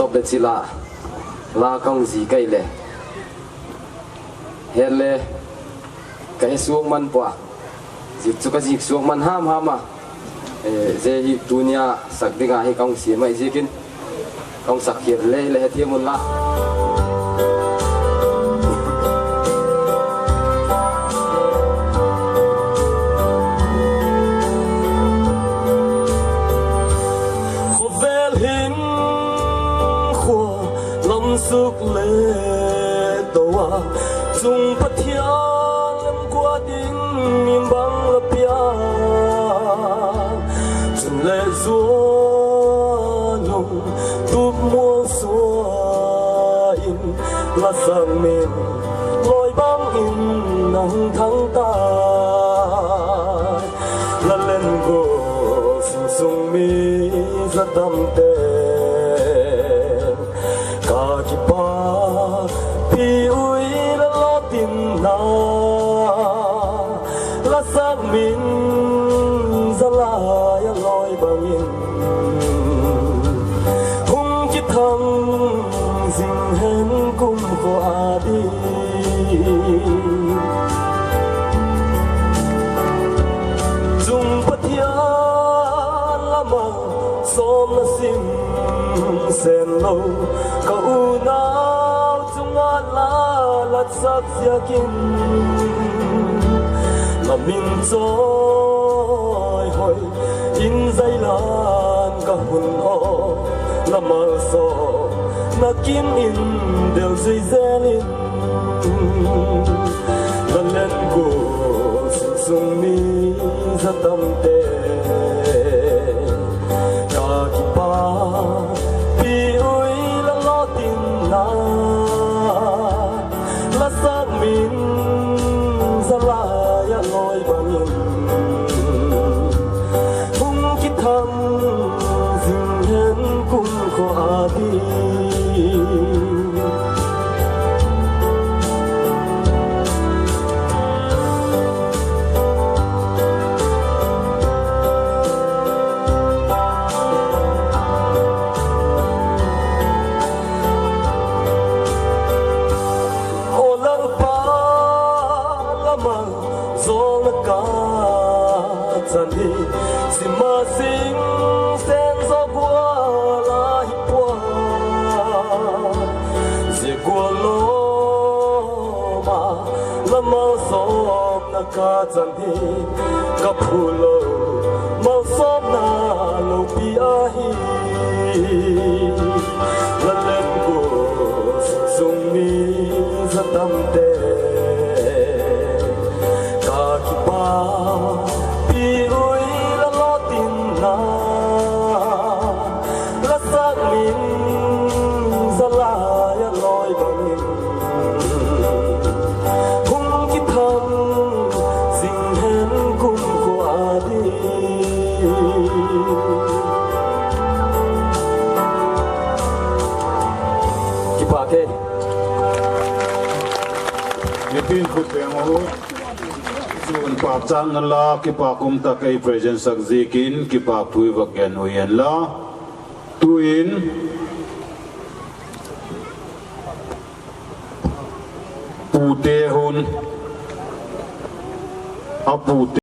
chop le chila la kong gì cây le hết le cái xuống man qua dịch cho cái dịch xuống man ham ham à giờ hi dunia sắc đi ngay kong xí mai gì kín kong sắc hiệp le hết thiêm một la suk le toa chung pathian lam qua ding mim bang la pia chung le zo nung tup mo so in la sang min loi bang in nang thang ta la len go sung sung mi za dam te min zala ya loi bangin hung chi thang jing hen kum ko adi jung pathian lama som na sim sen lo ka unau chunga la lat sak yakin min trôi hồi in dây lan cả hồn ho là mơ so na kim in đều dây dê lên lần lên cổ sung sung mi ra tâm tê cả kỳ pa pi ui là lo tin na là sắc min ra la loi bangin hung ki tham jing hen kum ko adi Sandi si ma sing sen zo gua la hi pua si gua lo ma la ma so na ka sandi ka phulo ma so na lo pi a hi la len go sung mi za tam te ka ki pa tin khut pe mo chun pa chang la ki pa kum ta kai present sak zikin ki pa phui vak gen hoyen la tuin pu te hun apu